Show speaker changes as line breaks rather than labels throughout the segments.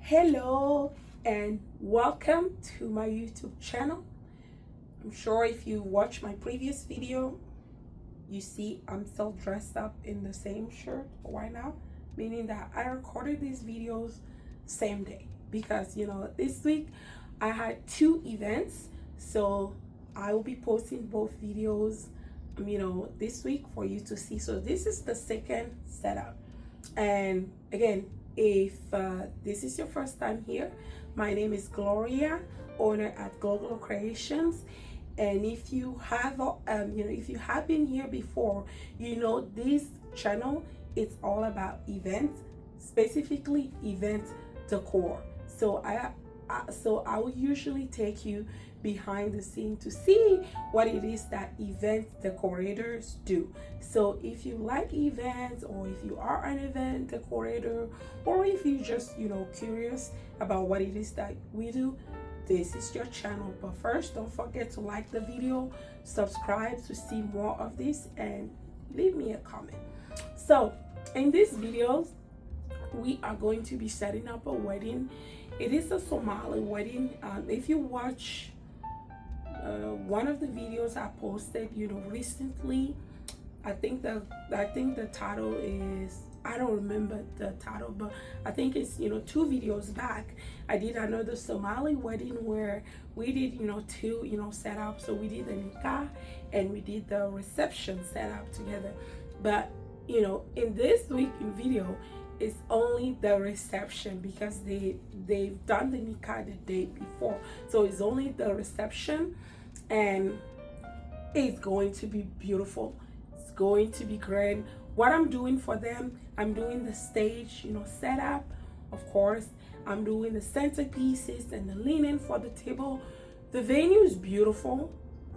Hello and welcome to my YouTube channel. I'm sure if you watch my previous video, you see I'm still dressed up in the same shirt right now, meaning that I recorded these videos same day because this week I had two events, so I will be posting both videos this week for you to see. So this is the second setup, and again, if this is your first time here, my name is Gloria, owner at Global Creations. And if you have if you have been here before, this channel is all about events, specifically event decor. So I will usually take you behind the scene to see what it is that event decorators do. So if you like events, or if you are an event decorator, or if you just curious about what it is that we do, this is your channel. But first, don't forget to like the video, subscribe to see more of this, and leave me a comment. So in this video, we are going to be setting up a wedding. It is a Somali wedding. If you watch one of the videos I posted recently, I think the title is, I don't remember the title, but I think it's two videos back I did another Somali wedding where we did two setups. So we did the nikah and we did the reception setup together. But in this week in video, it's only the reception because they've done the nikah the day before. So it's only the reception, and it's going to be beautiful. It's going to be grand. What I'm doing for them, I'm doing the stage setup, of course. I'm doing the centerpieces and the linen for the table. The venue is beautiful.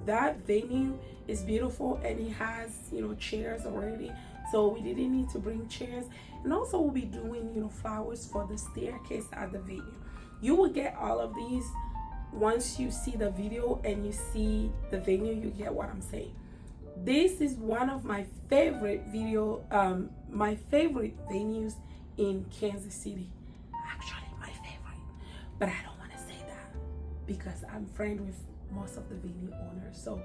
That venue is beautiful, and it has chairs already, so we didn't need to bring chairs. And also we'll be doing flowers for the staircase at the venue. You will get all of these once you see the video and you see the venue. You get what I'm saying. This is one of my favorite my favorite venues in Kansas City. Actually my favorite, but I don't want to say that because I'm friends with most of the venue owners, so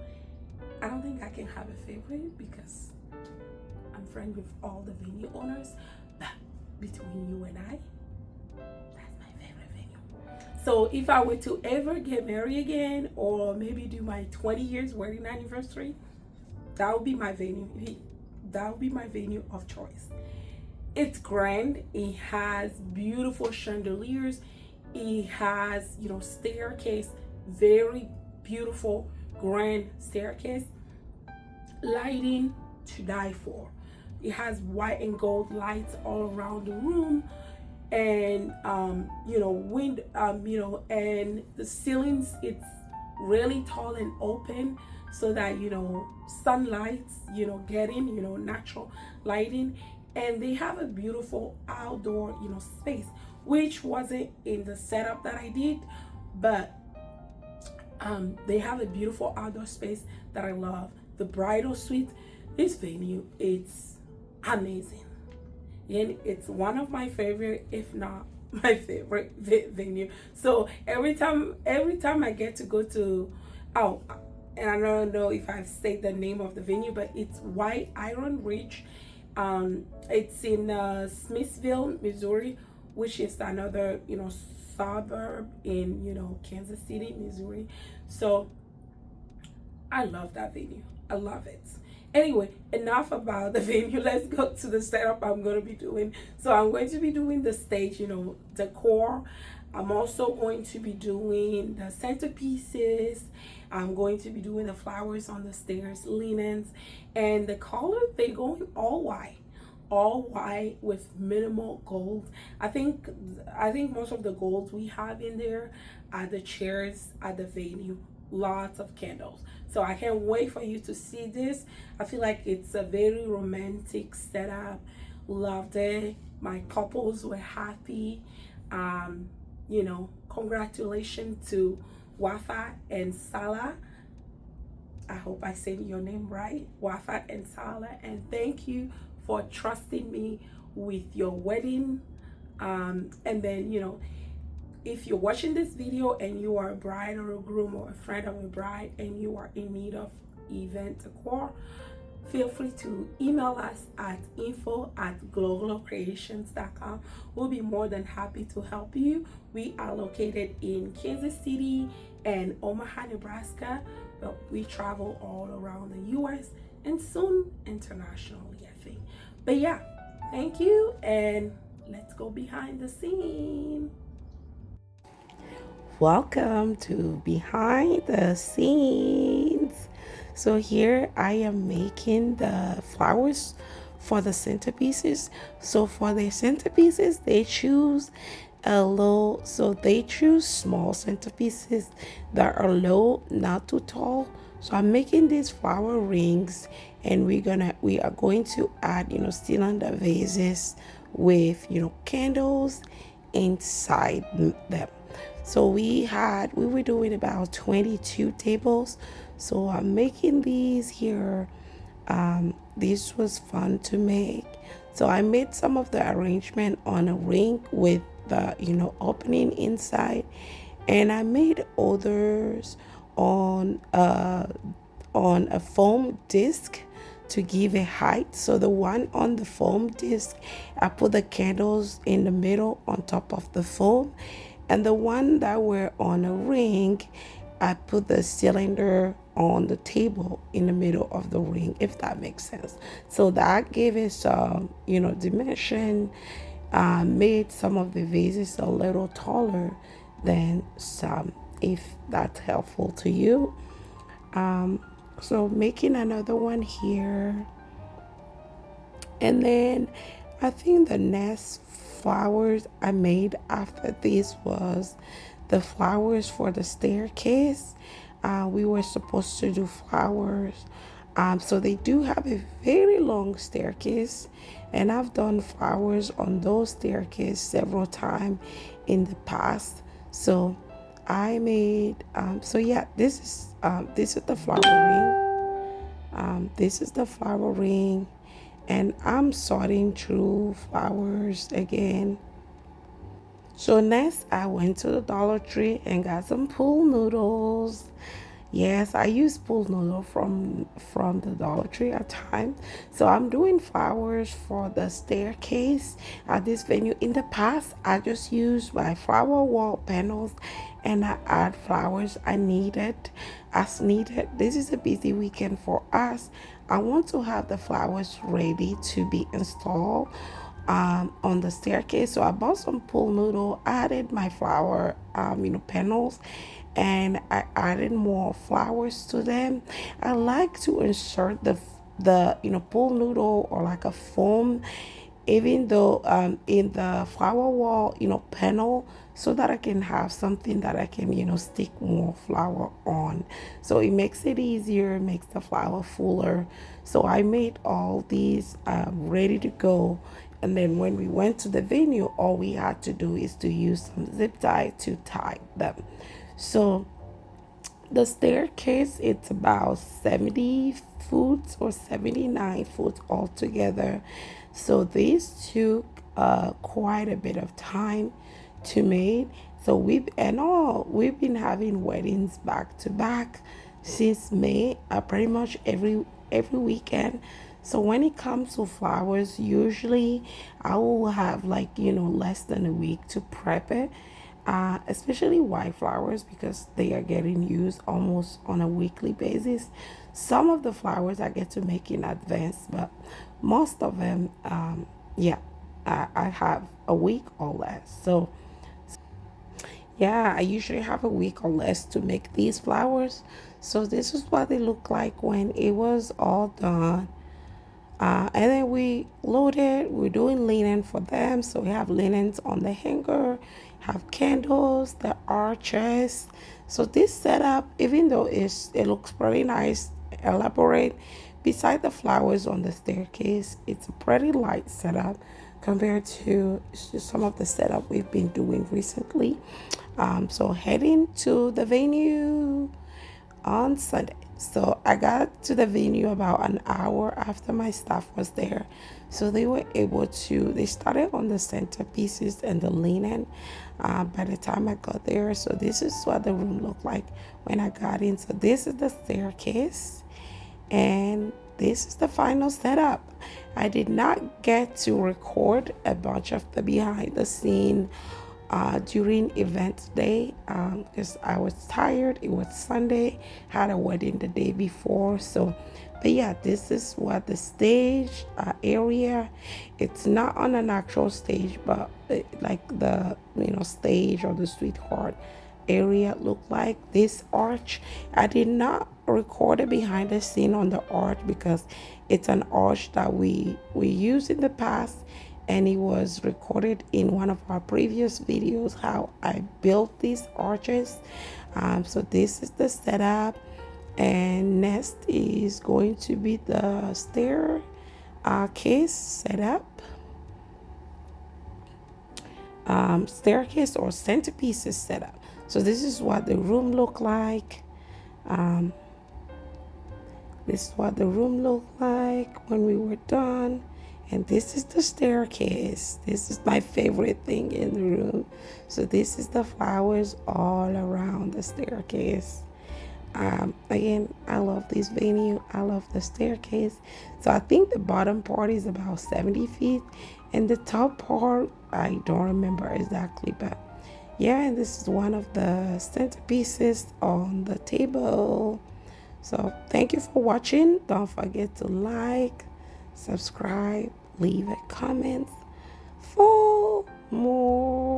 I don't think I can have a favorite because I'm friends with all the venue owners. But between you and I, that's my favorite venue. So if I were to ever get married again, or maybe do my 20 years wedding anniversary, that would be my venue. That would be my venue of choice. It's grand. It has beautiful chandeliers. It has staircase, very beautiful grand staircase, lighting to die for. It has white and gold lights all around the room, and wind and the ceilings, it's really tall and open, so that sunlights get in, natural lighting. And they have a beautiful outdoor space, which wasn't in the setup that I did, but they have a beautiful outdoor space that I love. The bridal suite, this venue, it's amazing, and it's one of my favorite, if not my favorite venue. So every time I get to go to, and I don't know if I've said the name of the venue, but it's White Iron Ridge. It's in Smithville, Missouri, which is another suburb in Kansas City, Missouri. So I love that venue. I love it. Anyway, enough about the venue. Let's go to the setup I'm going to be doing. So I'm going to be doing the stage, decor. I'm also going to be doing the centerpieces. I'm going to be doing the flowers on the stairs, linens, and the color, they're going all white with minimal gold. I think most of the golds we have in there are the chairs at the venue. Lots of candles. So I can't wait for you to see this. I feel like it's a very romantic setup. Loved it. My couples were happy. Congratulations to Wafa and Salah. I hope I said your name right, Wafa and Salah, and thank you for trusting me with your wedding. And then if you're watching this video and you are a bride or a groom or a friend of a bride and you are in need of event decor, feel free to email us at info@glowcreations.com. We'll be more than happy to help you. We are located in Kansas City and Omaha, Nebraska, but we travel all around the US and soon internationally, I think. But yeah, thank you, and let's go behind the scene. Welcome to behind the scenes. So here I am making the flowers for the centerpieces. So for the centerpieces, they choose they choose small centerpieces that are low, not too tall. So I'm making these flower rings, and we are going to add, cylinder vases with, candles inside them. So we were doing about 22 tables. So I'm making these here. This was fun to make. So I made some of the arrangement on a ring with the, opening inside, and I made others on on a foam disc to give a height. So the one on the foam disc, I put the candles in the middle on top of the foam, and the one that were on a ring, I put the cylinder on the table in the middle of the ring, if that makes sense. So that gave it some, dimension, made some of the vases a little taller than some, if that's helpful to you. So making another one here. And then I think the next flowers I made after this was the flowers for the staircase. We were supposed to do flowers. So they do have a very long staircase, and I've done flowers on those staircases several times in the past. So I made so yeah, this is the flower ring. This is the flower ring, and I'm sorting through flowers again. So next I went to the Dollar Tree and got some pool noodles. Yes, I use pool noodle from the Dollar Tree at times. So I'm doing flowers for the staircase at this venue. In the past, I just used my flower wall panels, and I add flowers I needed as needed. This is a busy weekend for us. I want to have the flowers ready to be installed on the staircase. So I bought some pool noodle, added my flower, panels, and I added more flowers to them. I like to insert the pool noodle or like a foam, even though in the flower wall, panel, so that I can have something that I can, stick more flower on. So it makes it easier, makes the flower fuller. So I made all these ready to go. And then when we went to the venue, all we had to do is to use some zip tie to tie them. So the staircase, it's about 70 foot or 79 foot altogether. So this took quite a bit of time to make. So we've been having weddings back to back since May, pretty much every weekend. So when it comes to flowers, usually I will have less than a week to prep it. Especially white flowers, because they are getting used almost on a weekly basis. Some of the flowers I get to make in advance, but most of them, I have a week or less. So yeah, I usually have a week or less to make these flowers. So this is what they look like when it was all done. And then we loaded, we're doing linen for them. So we have linens on the hanger, have candles, the arches. So this setup, even though it looks pretty nice, elaborate, beside the flowers on the staircase, it's a pretty light setup compared to some of the setup we've been doing recently. So heading to the venue on Sunday. So I got to the venue about an hour after my staff was there. So they were able to, they started on the centerpieces and the linen by the time I got there. So this is what the room looked like when I got in. So this is the staircase, and this is the final setup. I did not get to record a bunch of the behind the scene during event day because I was tired. It was Sunday, had a wedding the day before. So but yeah, this is what the stage area, it's not on an actual stage, but like the stage or the sweetheart area look like. This arch, I did not record it behind the scene on the arch because it's an arch that we used in the past, and it was recorded in one of our previous videos how I built these arches. So this is the setup, and next is going to be the stair case setup, staircase or centerpieces setup. So this is what the room looked like. This is what the room looked like when we were done. And this is the staircase. This is my favorite thing in the room. So this is the flowers all around the staircase. Again, I love this venue. I love the staircase. So I think the bottom part is about 70 feet, and the top part, I don't remember exactly, but yeah, and this is one of the centerpieces on the table. So thank you for watching. Don't forget to like, subscribe, leave a comment for more.